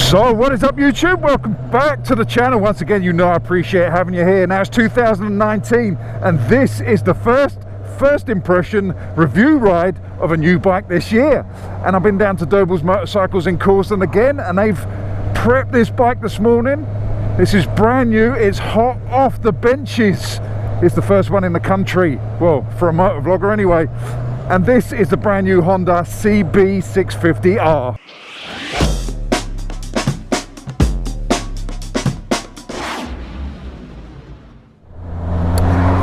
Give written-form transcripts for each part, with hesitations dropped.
So what is up, YouTube? Welcome back to the channel. Once again, you know I appreciate having you here. Now it's 2019 and this is the first impression review ride of a new bike this year. And I've been down to Doble's Motorcycles in Causton again, and they've prepped this bike this morning. This is brand new, it's hot off the benches. It's the first one in the country, well, for a motor vlogger anyway. And this is the brand new Honda CB650R.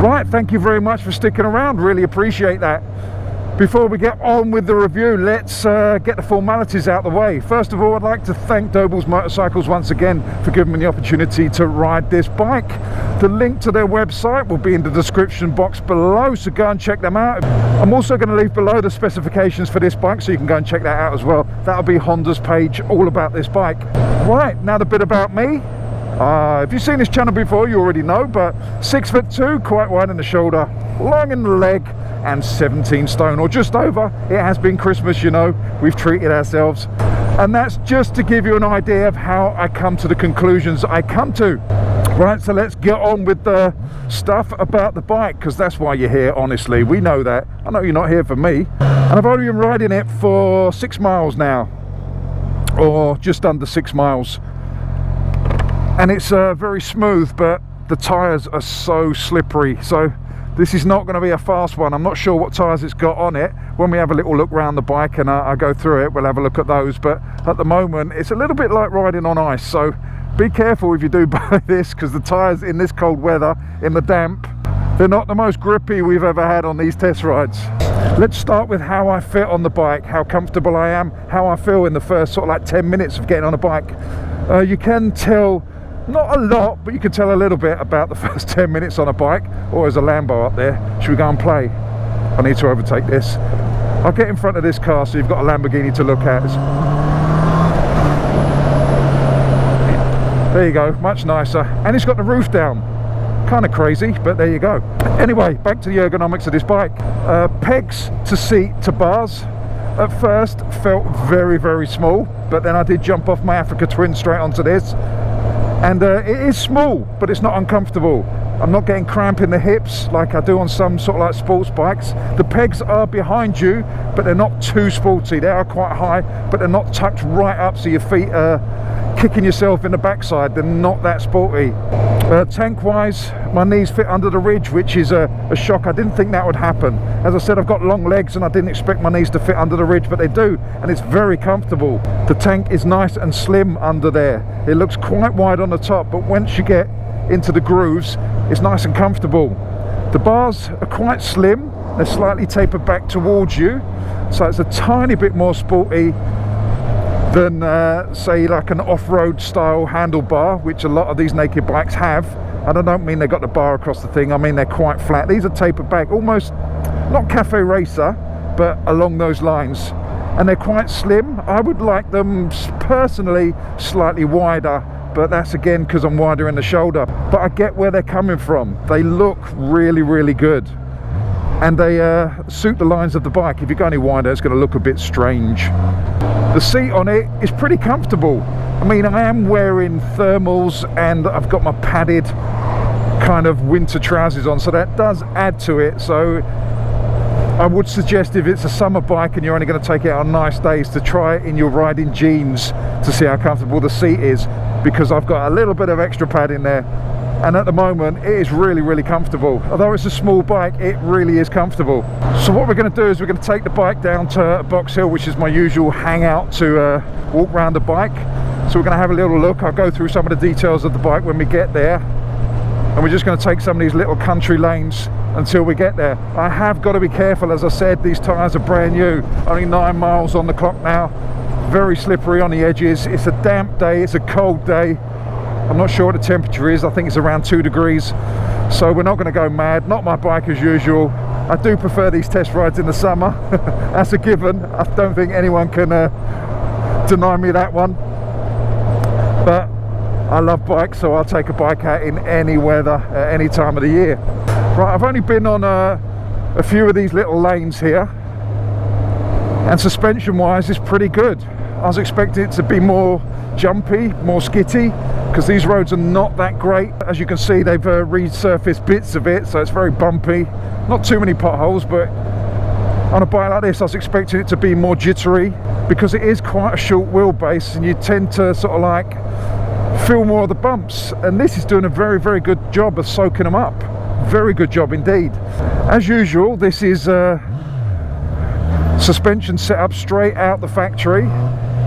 Right, thank you very much for sticking around, really appreciate that. Before we get on with the review, let's get the formalities out of the way. First of all, I'd like to thank Doble's Motorcycles once again for giving me the opportunity to ride this bike. The link to their website will be in the description box below, so go and check them out. I'm also going to leave below the specifications for this bike, so you can go and check that out as well. That'll be Honda's page all about this bike. Right, now the bit about me. If you've seen this channel before, you already know, but 6'2", quite wide in the shoulder, long in the leg, and 17 stone, or just over. It has been Christmas, you know, we've treated ourselves. And that's just to give you an idea of how I come to the conclusions I come to. Right, so let's get on with the stuff about the bike, because that's why you're here, honestly. We know that. I know you're not here for me. And I've only been riding it for 6 miles now, or just under 6 miles. And it's very smooth, but the tyres are so slippery, so this is not going to be a fast one. I'm not sure what tyres it's got on it. When we have a little look around the bike and I go through it, we'll have a look at those, but at the moment it's a little bit like riding on ice, so be careful if you do buy this, because the tyres in this cold weather, in the damp, they're not the most grippy we've ever had on these test rides. Let's start with how I fit on the bike, how comfortable I am, how I feel in the first sort of like 10 minutes of getting on a bike. You can tell, not a lot, but you can tell a little bit about the first 10 minutes on a bike. Oh, there's a Lambo up there. Should we go and play? I need to overtake this. I'll get in front of this car so you've got a Lamborghini to look at. There you go, much nicer. And it's got the roof down. Kind of crazy, but there you go. Anyway, back to the ergonomics of this bike. Pegs to seat to bars. At first felt very, very small, but then I did jump off my Africa Twin straight onto this. And it is small, but it's not uncomfortable. I'm not getting cramp in the hips like I do on some sort of like sports bikes. The pegs are behind you, but they're not too sporty. They are quite high, but they're not tucked right up so your feet are kicking yourself in the backside. They're not that sporty. Tank wise, my knees fit under the ridge, which is a shock. I didn't think that would happen. As I said, I've got long legs and I didn't expect my knees to fit under the ridge, but they do, and it's very comfortable. The tank is nice and slim under there. It looks quite wide on the top, but once you get into the grooves, it's nice and comfortable. The bars are quite slim. They're slightly tapered back towards you, so it's a tiny bit more sporty than say like an off-road style handlebar, which a lot of these naked bikes have. And I don't mean they got the bar across the thing, I mean they're quite flat. These are tapered back, almost not cafe racer, but along those lines, and they're quite slim. I would like them personally slightly wider, but that's again because I'm wider in the shoulder. But I get where they're coming from. They look really, really good, and they suit the lines of the bike. If you go any wider, it's going to look a bit strange. The seat on it is pretty comfortable. I mean, I am wearing thermals and I've got my padded kind of winter trousers on, so that does add to it. So I would suggest if it's a summer bike and you're only going to take it on nice days, to try it in your riding jeans to see how comfortable the seat is, because I've got a little bit of extra pad in there. And at the moment it is really, really comfortable. Although it's a small bike, it really is comfortable. So what we're going to do is we're going to take the bike down to Box Hill, which is my usual hangout to walk around the bike. So we're going to have a little look. I'll go through some of the details of the bike when we get there, and we're just going to take some of these little country lanes until we get there. I have got to be careful, as I said, these tyres are brand new, only 9 miles on the clock now, very slippery on the edges. It's a damp day, it's a cold day. I'm not sure what the temperature is. I think it's around 2 degrees, so we're not going to go mad. Not my bike as usual. I do prefer these test rides in the summer. That's a given. I don't think anyone can deny me that one. But I love bikes, so I'll take a bike out in any weather at any time of the year. Right, I've only been on a few of these little lanes here, and suspension wise is pretty good. I was expecting it to be more jumpy, more skitty, because these roads are not that great. As you can see, they've resurfaced bits of it, so it's very bumpy. Not too many potholes, but on a bike like this I was expecting it to be more jittery, because it is quite a short wheelbase and you tend to sort of like feel more of the bumps, and this is doing a very, very good job of soaking them up. Very good job indeed. As usual, this is suspension set up straight out the factory.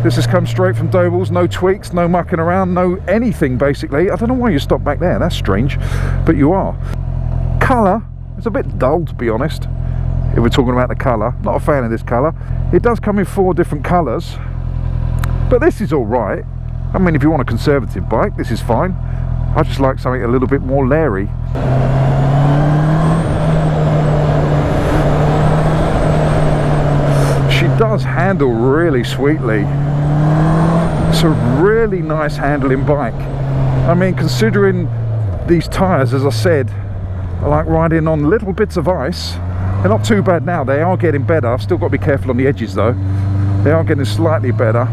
This has come straight from Doble's, no tweaks, no mucking around, no anything basically. I don't know why you stopped back there, that's strange, but you are. Colour, it's a bit dull to be honest, if we're talking about the colour. Not a fan of this colour. It does come in 4 different colours, but this is alright. I mean, if you want a conservative bike, this is fine. I just like something a little bit more leery. She does handle really sweetly. It's a really nice handling bike. I mean, considering these tyres, as I said, I like riding on little bits of ice. They're not too bad now, they are getting better. I've still got to be careful on the edges though. They are getting slightly better.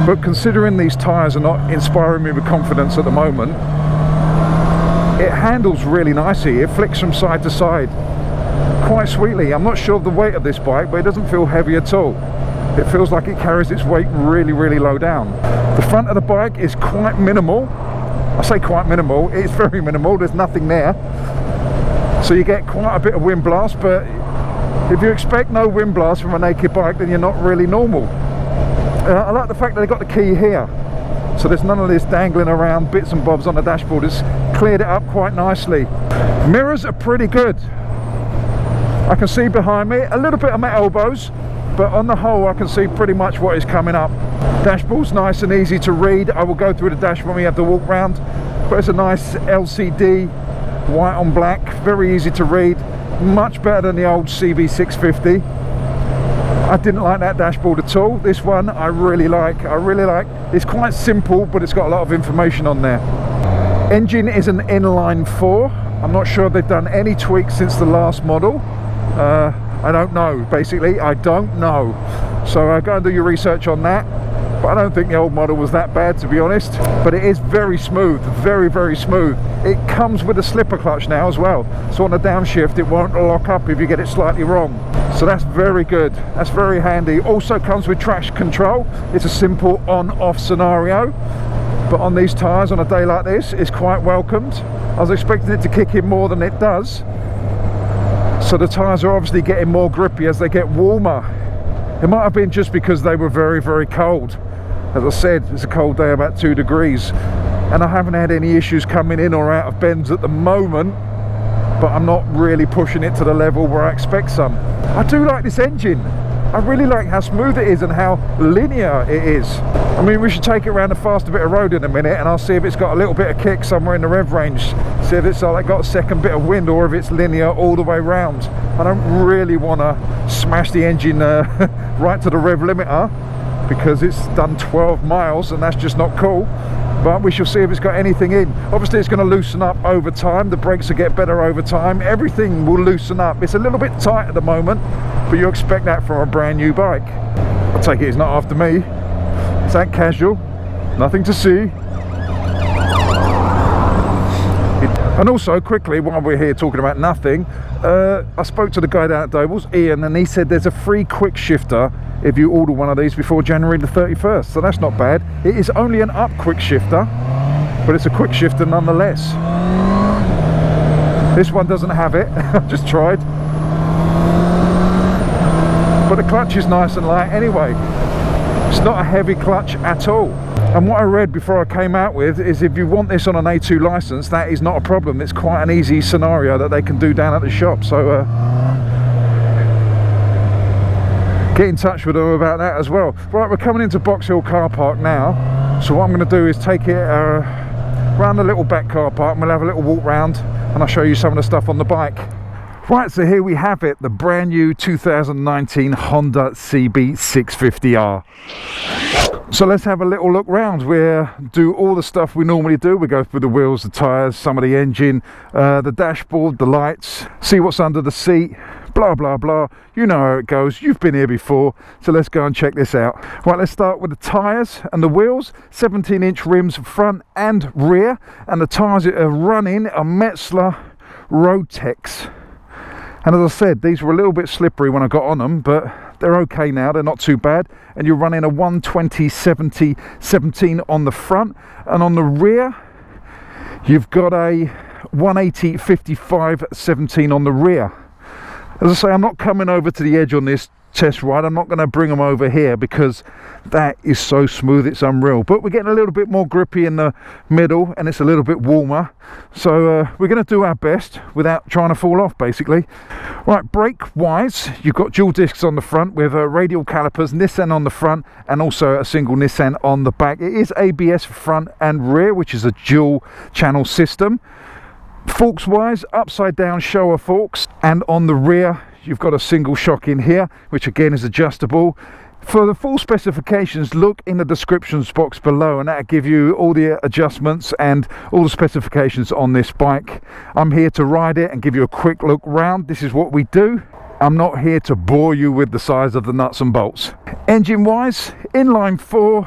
But considering these tyres are not inspiring me with confidence at the moment, it handles really nicely. It flicks from side to side quite sweetly. I'm not sure of the weight of this bike, but it doesn't feel heavy at all. It feels like it carries its weight really, really low down. The front of the bike is quite minimal. I say quite minimal, it's very minimal, there's nothing there. So you get quite a bit of wind blast, but if you expect no wind blast from a naked bike, then you're not really normal. I like the fact that they got the key here, so there's none of this dangling around bits and bobs on the dashboard. It's cleared it up quite nicely. Mirrors are pretty good. I can see behind me, a little bit of my elbows, but on the whole I can see pretty much what is coming up. Dashboard's nice and easy to read. I will go through the dash when we have the walk round, but it's a nice LCD, white on black, very easy to read. Much better than the old CB650. I didn't like that dashboard at all. This one I really like. It's quite simple, but it's got a lot of information on there. Engine is an inline 4. I'm not sure they've done any tweaks since the last model. I don't know, basically, I don't know. So go and do your research on that. But I don't think the old model was that bad, to be honest. But it is very smooth, very, very smooth. It comes with a slipper clutch now as well. So on a downshift, it won't lock up if you get it slightly wrong. So that's very good, that's very handy. Also comes with traction control. It's a simple on-off scenario. But on these tyres, on a day like this, it's quite welcomed. I was expecting it to kick in more than it does. So the tyres are obviously getting more grippy as they get warmer. It might have been just because they were very, very cold. As I said, it's a cold day, about 2 degrees. And I haven't had any issues coming in or out of bends at the moment. But I'm not really pushing it to the level where I expect some. I do like this engine. I really like how smooth it is and how linear it is. I mean, we should take it around a faster bit of road in a minute and I'll see if it's got a little bit of kick somewhere in the rev range. See if it's like got a second bit of wind or if it's linear all the way round. I don't really want to smash the engine right to the rev limiter, because it's done 12 miles and that's just not cool. But we shall see if it's got anything in. Obviously it's going to loosen up over time. The brakes will get better over time. Everything will loosen up. It's a little bit tight at the moment, but you expect that from a brand new bike. I take it it's not after me. It's that casual, nothing to see. And also, quickly, while we're here talking about nothing, I spoke to the guy down at Doble's, Ian, and he said there's a free Quickshifter if you order one of these before January the 31st, so that's not bad. It is only an up Quickshifter, but it's a Quickshifter nonetheless. This one doesn't have it. I've just tried, but the clutch is nice and light anyway. It's not a heavy clutch at all. And what I read before I came out with is if you want this on an A2 license, that is not a problem. It's quite an easy scenario that they can do down at the shop. So get in touch with them about that as well. Right, we're coming into Box Hill car park now. So what I'm going to do is take it around the little back car park and we'll have a little walk round and I'll show you some of the stuff on the bike. Right, so here we have it, the brand new 2019 Honda CB650R. So let's have a little look round. We'll do all the stuff we normally do. We go through the wheels, the tyres, some of the engine, the dashboard, the lights, see what's under the seat, blah blah blah. You know how it goes, you've been here before, so let's go and check this out. Right, let's start with the tyres and the wheels. 17-inch rims front and rear, and the tyres that are running are Metzler Rotex. And as I said, these were a little bit slippery when I got on them, but they're okay now, they're not too bad. And you're running a 120/70/17 on the front, and on the rear you've got a 180/55/17 on the rear. As I say, I'm not coming over to the edge on this test ride. I'm not going to bring them over here because that is so smooth, it's unreal. But we're getting a little bit more grippy in the middle, and it's a little bit warmer, so we're going to do our best without trying to fall off, basically. Right, brake wise, you've got dual discs on the front with radial calipers, Nissan on the front, and also a single Nissan on the back. It is ABS front and rear, which is a dual channel system. Forks wise, upside down shower forks, and on the rear you've got a single shock in here, which again is adjustable. For the full specifications, look in the descriptions box below, and that'll give you all the adjustments and all the specifications on this bike. I'm here to ride it and give you a quick look round. This is what we do. I'm not here to bore you with the size of the nuts and bolts. Engine wise, inline 4,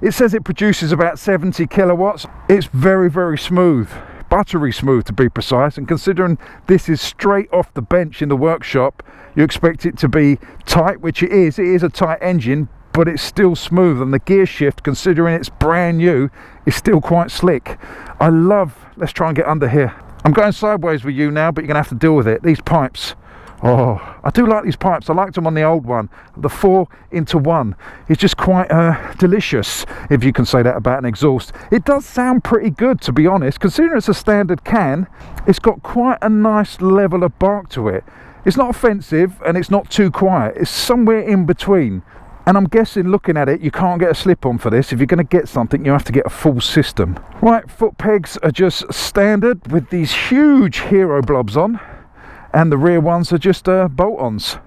it says it produces about 70 kilowatts. It's very, very smooth. Buttery smooth to be precise, and considering this is straight off the bench in the workshop, you expect it to be tight, which it is. It is a tight engine, but it's still smooth, and the gear shift, considering it's brand new, is still quite slick. I love, let's try and get under here. I'm going sideways with you now, but you're gonna have to deal with it. These pipes, oh, I do like these pipes. I liked them on the old one. The 4-into-1 is just quite delicious, if you can say that about an exhaust. It does sound pretty good, to be honest. Considering it's a standard can, it's got quite a nice level of bark to it. It's not offensive and it's not too quiet. It's somewhere in between. And I'm guessing, looking at it, you can't get a slip-on for this. If you're going to get something, you have to get a full system. Right, foot pegs are just standard with these huge hero blobs on, and the rear ones are just bolt-ons,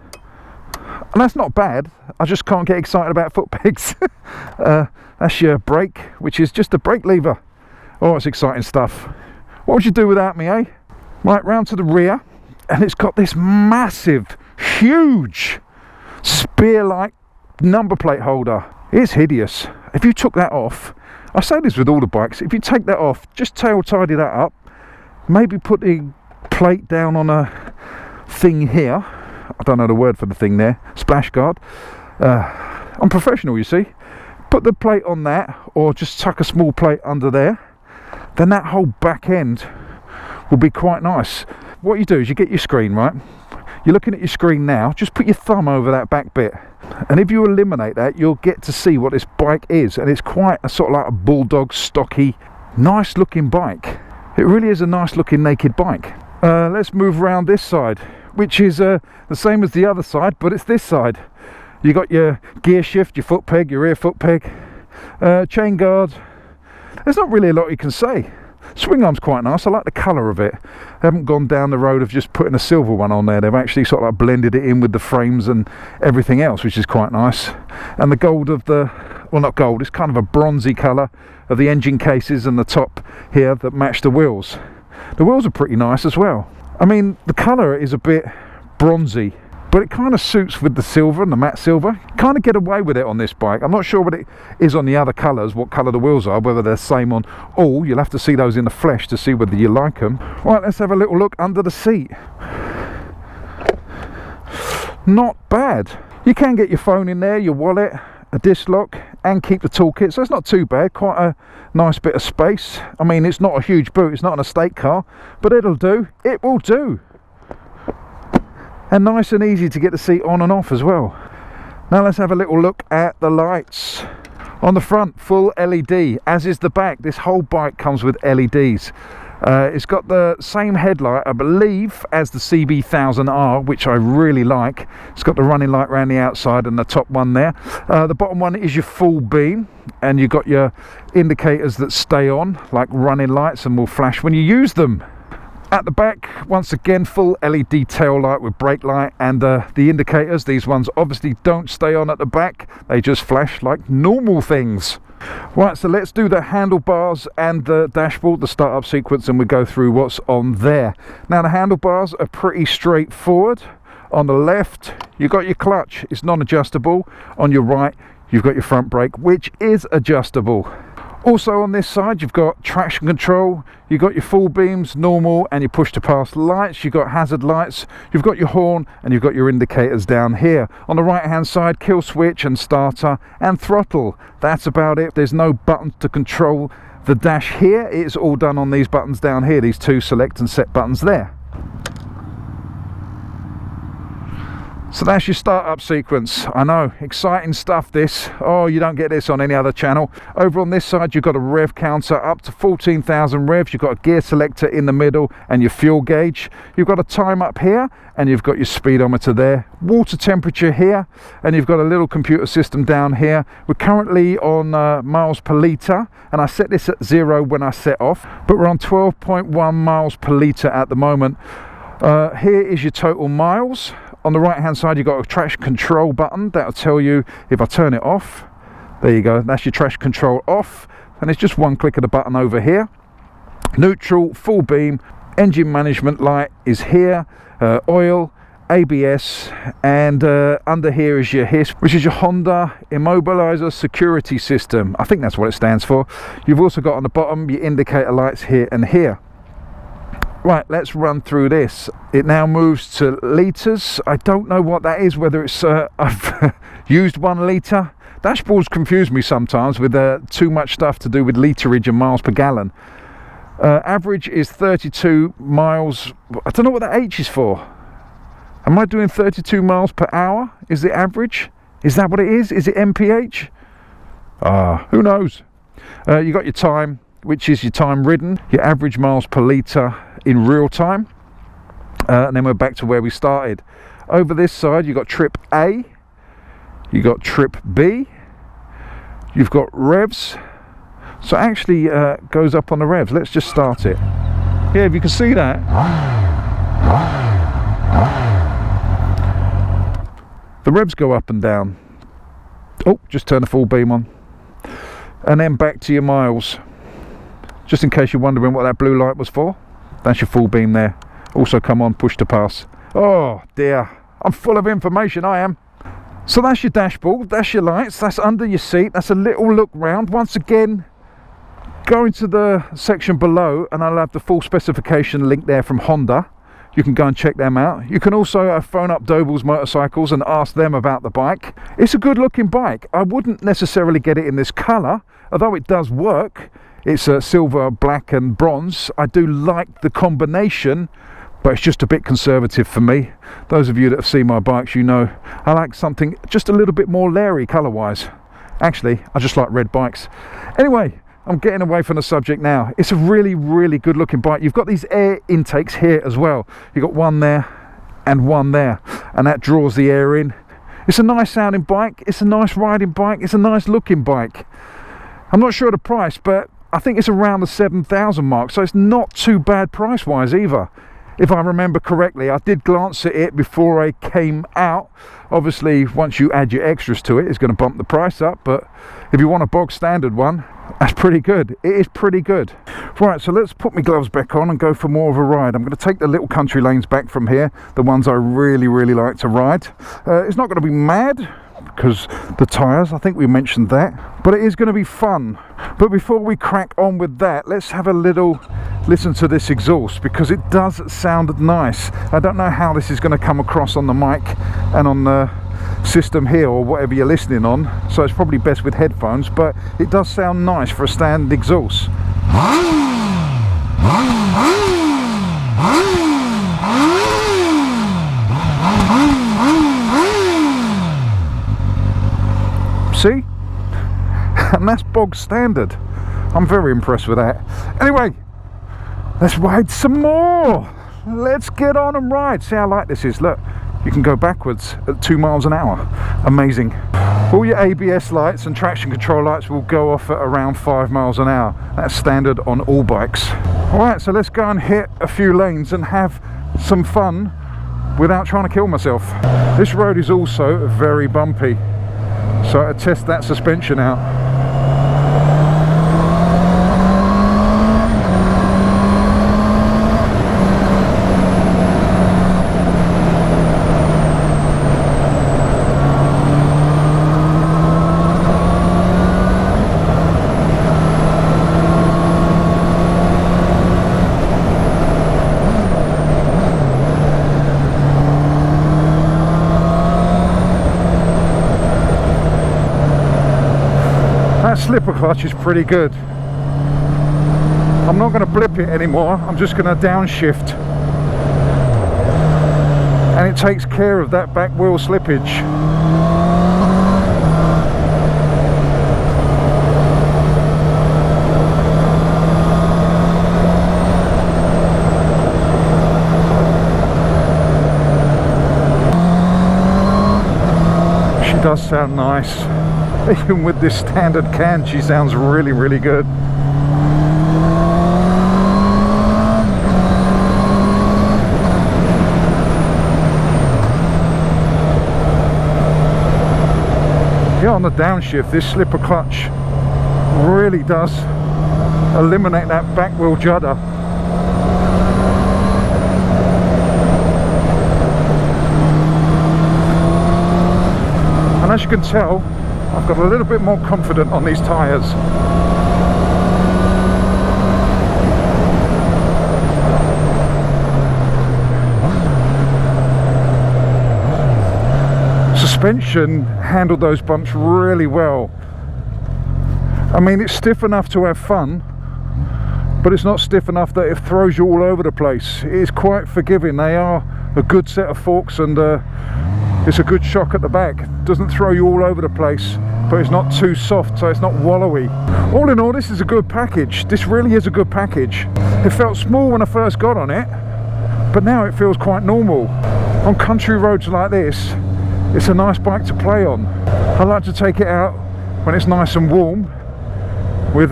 and that's not bad. I just can't get excited about foot pegs. That's your brake, which is just a brake lever. Oh, it's exciting stuff. What would you do without me, eh? Right, round to the rear, and it's got this massive, huge, spear-like number plate holder. It's hideous. If you took that off, I say this with all the bikes, if you take that off, just tail tidy that up, maybe put the plate down on a thing here. I don't know the word for the thing there, splash guard. I'm professional, you see. Put the plate on that, or just tuck a small plate under there, then that whole back end will be quite nice. What you do is you get your screen, right? You're looking at your screen now, just put your thumb over that back bit, and if you eliminate that, you'll get to see what this bike is. And it's quite a sort of like a bulldog, stocky, nice looking bike. It really is a nice looking naked bike. Let's move around this side, which is the same as the other side, but it's this side. You got your gear shift, your foot peg, your rear foot peg, chain guard. There's not really a lot you can say. Swing arm's quite nice. I like the colour of it. They haven't gone down the road of just putting a silver one on there. They've actually sort of like blended it in with the frames and everything else, which is quite nice. And the gold of the, well, not gold, it's kind of a bronzy colour of the engine cases and the top here that match the wheels. The wheels are pretty nice as well. I mean, the colour is a bit bronzy, but it kind of suits with the silver and the matte silver. Kind of get away with it on this bike. I'm not sure what it is on the other colours, what colour the wheels are, whether they're the same on all. You'll have to see those in the flesh to see whether you like them. Right, let's have a little look under the seat. Not bad. You can get your phone in there, your wallet, a disc lock, and keep the toolkit, so it's not too bad. Quite a nice bit of space. I mean, it's not a huge boot, it's not an estate car, but it'll do. It will do. And nice and easy to get the seat on and off as well. Now let's have a little look at the lights. On the front, full LED, as is the back. This whole bike comes with LEDs. It's got the same headlight, I believe, as the CB650R, which I really like. It's got the running light around the outside and the top one there. The bottom one is your full beam, and you've got your indicators that stay on, like running lights, and will flash when you use them. At the back, once again, full LED tail light with brake light, and the indicators. These ones obviously don't stay on at the back, they just flash like normal things. Right, so let's do the handlebars and the dashboard, the startup sequence, and we go through what's on there. Now the handlebars are pretty straightforward. On the left, you've got your clutch. It's non-adjustable. On your right, you've got your front brake, which is adjustable. Also on this side, you've got traction control, you've got your full beams, normal, and your push to pass lights, you've got hazard lights, you've got your horn, and you've got your indicators down here. On the right hand side, kill switch and starter and throttle. That's about it. There's no buttons to control the dash here. It's all done on these buttons down here, these two select and set buttons there. So that's your startup sequence. I know, exciting stuff this. Oh, you don't get this on any other channel. Over on this side, you've got a rev counter up to 14,000 revs. You've got a gear selector in the middle and your fuel gauge. You've got a time up here and you've got your speedometer there. Water temperature here, and you've got a little computer system down here. We're currently on miles per litre, and I set this at 0 when I set off, but we're on 12.1 miles per litre at the moment. Here is your total miles. On the right hand side, you've got a traction control button that'll tell you if I turn it off. There you go, that's your traction control off, and it's just one click of the button over here. Neutral, full beam, engine management light is here, oil, ABS, and under here is your HIS, which is your Honda Immobilizer Security System. I think that's what it stands for. You've also got on the bottom your indicator lights here and here. Right, let's run through this. It now moves to litres. I don't know what that is, whether it's I've used 1 litre. Dashboards confuse me sometimes with too much stuff to do with literage and miles per gallon. Average is 32 miles. I don't know what the H is for. Am I doing 32 miles per hour? Is the average? Is that what it is? Is it MPH? Who knows? You got your time, which is your time ridden, your average miles per litre in real time, and then we're back to where we started. Over this side, you've got trip A, you've got trip B, you've got revs. So it actually goes up on the revs. Let's just start it. Yeah, if you can see that. The revs go up and down. Oh, just turn the full beam on. And then back to your miles. Just in case you're wondering what that blue light was for, that's your full beam there. Also come on, push to pass. Oh dear, I'm full of information, I am. So that's your dashboard, that's your lights, that's under your seat, that's a little look round. Once again, go into the section below and I'll have the full specification link there from Honda. You can go and check them out. You can also phone up Doble's Motorcycles and ask them about the bike. It's a good looking bike. I wouldn't necessarily get it in this colour, although it does work. It's silver, black and bronze. I do like the combination, but it's just a bit conservative for me. Those of you that have seen my bikes, you know I like something just a little bit more leery colour wise. Actually, I just like red bikes. Anyway, I'm getting away from the subject now. It's a really, really good looking bike. You've got these air intakes here as well. You've got one there and one there, and that draws the air in. It's a nice sounding bike. It's a nice riding bike. It's a nice looking bike. I'm not sure of the price, but I think it's around the 7,000 mark, so it's not too bad price wise either. If I remember correctly, I did glance at it before I came out. Obviously, once you add your extras to it, it's going to bump the price up, but if you want a bog standard one, that's pretty good. It is pretty good. Right, so let's put my gloves back on and go for more of a ride. I'm going to take the little country lanes back from here, the ones I really, really like to ride. It's not going to be mad, because the tyres, I think we mentioned that, but it is going to be fun. But before we crack on with that, let's have a little listen to this exhaust, because it does sound nice. I don't know how this is going to come across on the mic and on the system here or whatever you're listening on, so it's probably best with headphones, but it does sound nice for a standard exhaust. See? And that's bog standard. I'm very impressed with that. Anyway, let's ride some more. Let's get on and ride. See how light this is. Look, you can go backwards at 2 miles an hour. Amazing. All your ABS lights and traction control lights will go off at around 5 miles an hour. That's standard on all bikes. Alright, so let's go and hit a few lanes and have some fun without trying to kill myself. This road is also very bumpy, so I test that suspension out. That slipper clutch is pretty good. I'm not going to blip it anymore, I'm just going to downshift. And it takes care of that back wheel slippage. She does sound nice. Even with this standard can, she sounds really, really good. Yeah, on the downshift, this slipper clutch really does eliminate that back wheel judder. And as you can tell, I've got a little bit more confident on these tyres. Suspension handled those bumps really well. I mean, it's stiff enough to have fun, but it's not stiff enough that it throws you all over the place. It is quite forgiving. They are a good set of forks, and it's a good shock at the back. It doesn't throw you all over the place, but it's not too soft, so it's not wallowy. All in all, this is a good package. This really is a good package. It felt small when I first got on it, but now it feels quite normal. On country roads like this, it's a nice bike to play on. I like to take it out when it's nice and warm with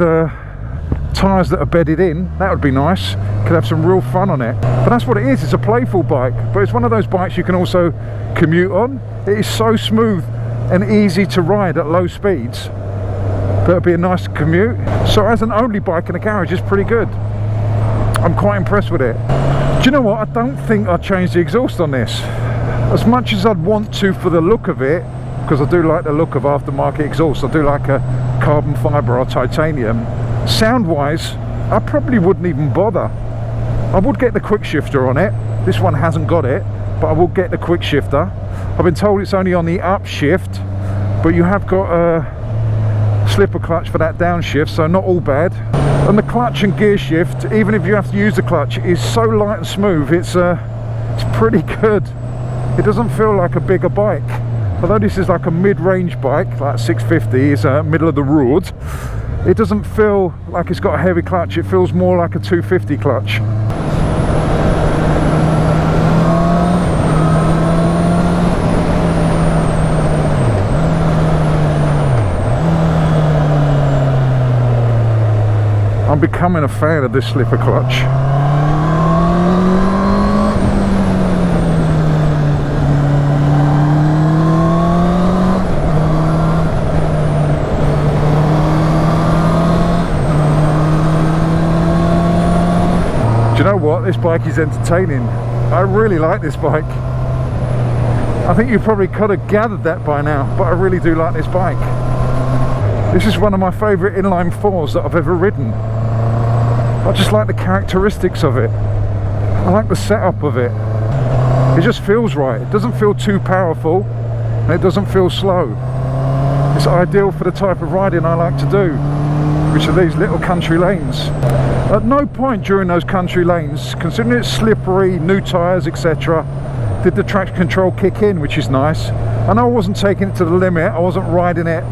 tyres that are bedded in. That would be nice. Could have some real fun on it. But that's what it is. It's a playful bike, but it's one of those bikes you can also commute on. It is so smooth and easy to ride at low speeds that it'd be a nice commute. So as an only bike in a garage, it's pretty good. I'm quite impressed with it. Do you know what? I don't think I'd change the exhaust on this. As much as I'd want to for the look of it, because I do like the look of aftermarket exhaust, I do like a carbon fibre or titanium. Sound wise, I probably wouldn't even bother. I would get the Quickshifter on it. This one hasn't got it, but I will get the Quickshifter. I've been told it's only on the upshift, but you have got a slipper clutch for that downshift, so not all bad. And the clutch and gear shift, even if you have to use the clutch, is so light and smooth. It's pretty good. It doesn't feel like a bigger bike. Although this is like a mid-range bike, like 650 is middle of the road, it doesn't feel like it's got a heavy clutch. It feels more like a 250 clutch. I'm becoming a fan of this slipper clutch. Do you know what? This bike is entertaining. I really like this bike. I think you probably could have gathered that by now, but I really do like this bike. This is one of my favourite inline fours that I've ever ridden. I just like the characteristics of it. I like the setup of it. It just feels right. It doesn't feel too powerful, and it doesn't feel slow. It's ideal for the type of riding I like to do, which are these little country lanes. At no point during those country lanes, considering it's slippery, new tyres, etc., did the traction control kick in, which is nice. I know I wasn't taking it to the limit, I wasn't riding it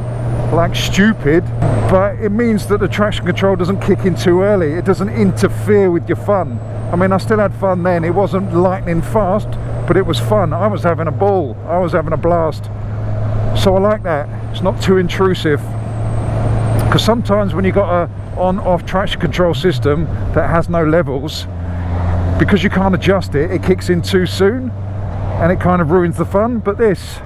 like stupid, but it means that the traction control doesn't kick in too early. It doesn't interfere with your fun. I mean, I still had fun then. It wasn't lightning fast, but it was fun. I was having a ball. I was having a blast. So I like that. It's not too intrusive. Because sometimes when you've got a on-off traction control system that has no levels, because you can't adjust it, it kicks in too soon and it kind of ruins the fun. But this,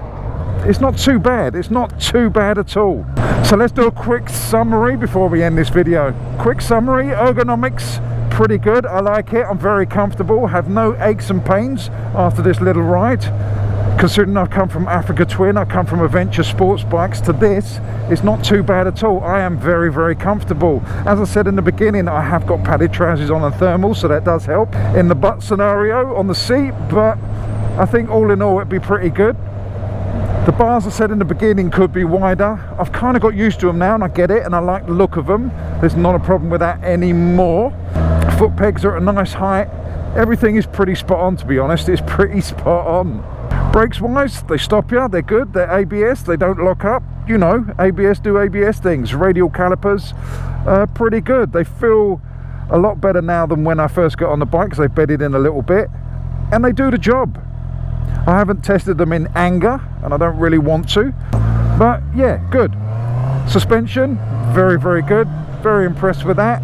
it's not too bad. It's not too bad at all. So let's do a quick summary before we end this video. Quick summary: ergonomics, pretty good. I like it. I'm very comfortable. Have no aches and pains after this little ride. Considering I've come from Africa Twin, I come from adventure sports bikes to this, it's not too bad at all. I am very, very comfortable. As I said in the beginning, I have got padded trousers on and thermals, so that does help in the butt scenario on the seat, but I think all in all it'd be pretty good. The bars, I said in the beginning, could be wider. I've kind of got used to them now and I get it and I like the look of them. There's not a problem with that anymore. Foot pegs are at a nice height. Everything is pretty spot on, to be honest. It's pretty spot on. Brakes wise, they stop you, they're good, they're ABS, they don't lock up. You know, ABS do ABS things. Radial calipers, pretty good. They feel a lot better now than when I first got on the bike because they bedded in a little bit. And they do the job. I haven't tested them in anger and I don't really want to, but yeah, good. Suspension, very, very good. Very impressed with that.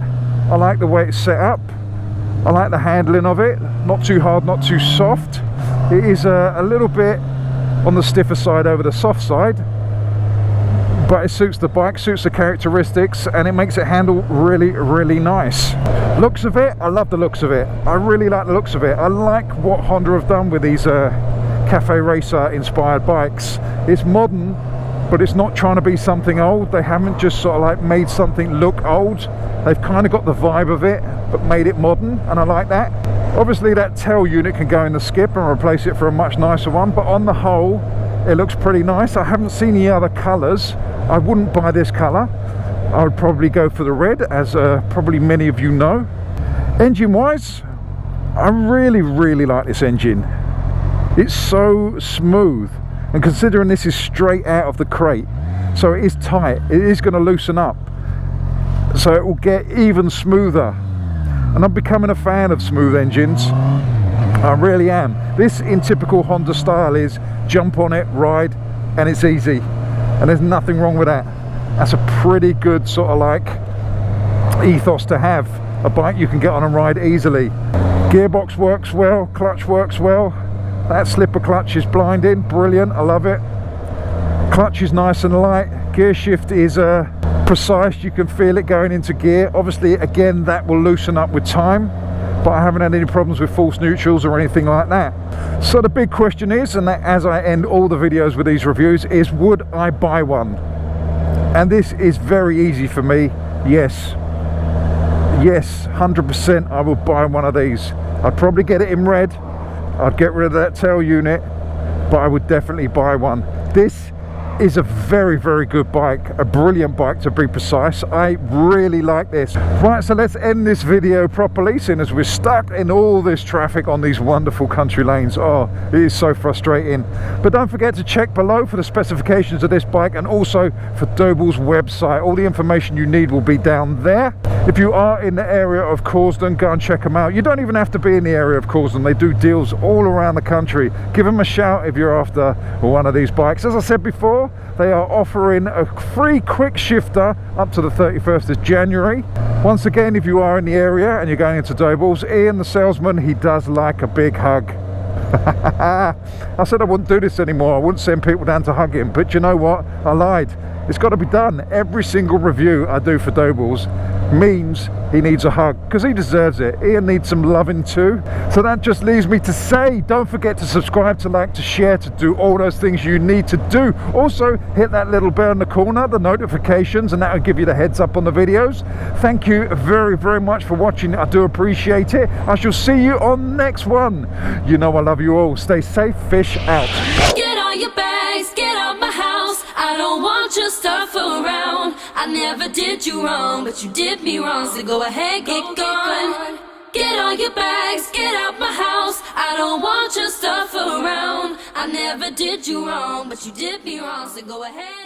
I like the way it's set up. I like the handling of it. Not too hard, not too soft. It is a little bit on the stiffer side over the soft side, but it suits the bike, suits the characteristics, and it makes it handle really, really nice. Looks of it, I love the looks of it. I really like the looks of it. I like what Honda have done with these cafe racer inspired bikes. It's modern, but it's not trying to be something old. They haven't just sort of like made something look old. They've kind of got the vibe of it, but made it modern, and I like that. Obviously that tail unit can go in the skip and replace it for a much nicer one, but on the whole, it looks pretty nice. I haven't seen any other colours. I wouldn't buy this colour. I would probably go for the red, as probably many of you know. Engine wise, I really, really like this engine. It's so smooth, and considering this is straight out of the crate, so it is tight, it is going to loosen up, so it will get even smoother. And I'm becoming a fan of smooth engines. I really am. This, in typical Honda style, is jump on it, ride, and it's easy, and there's nothing wrong with that. That's a pretty good sort of like ethos to have. A bike you can get on and ride easily. Gearbox works well, clutch works well. That slipper clutch is blinding, brilliant, I love it. Clutch is nice and light. Gear shift is precise, you can feel it going into gear. Obviously, again, that will loosen up with time, but I haven't had any problems with false neutrals or anything like that. So the big question is, and that as I end all the videos with these reviews, is would I buy one? And this is very easy for me. Yes, 100% I will buy one of these. I'd probably get it in red. I'd get rid of that tail unit, but I would definitely buy one. This is a very, very good bike, a brilliant bike to be precise. I really like this. Right, so let's end this video properly, seeing as we're stuck in all this traffic on these wonderful country lanes. Oh, it is so frustrating. But don't forget to check below for the specifications of this bike, and also for Doble's website. All the information you need will be down there. If you are in the area of Causden, go and check them out. You don't even have to be in the area of Causden. They do deals all around the country. Give them a shout if you're after one of these bikes. As I said before, they are offering a free Quickshifter up to the 31st of January. Once again, if you are in the area and you're going into Doble's, Ian, the salesman, he does like a big hug. I said I wouldn't do this anymore. I wouldn't send people down to hug him, but you know what? I lied. It's got to be done. Every single review I do for Doble's means he needs a hug, because he deserves it. Ian needs some loving too. So that just leaves me to say, don't forget to subscribe, to like, to share, to do all those things you need to do. Also hit that little bell in the corner, the notifications, and that will give you the heads up on the videos. Thank you very, very much for watching. I do appreciate it. I shall see you on the next one. You know I love you all. Stay safe. Fish out. Get all your bags, get out my house. I don't want your stuff around. I never did you wrong, but you did me wrong. So go ahead, get gone. Get all your bags, get out my house. I don't want your stuff around. I never did you wrong, but you did me wrong. So go ahead.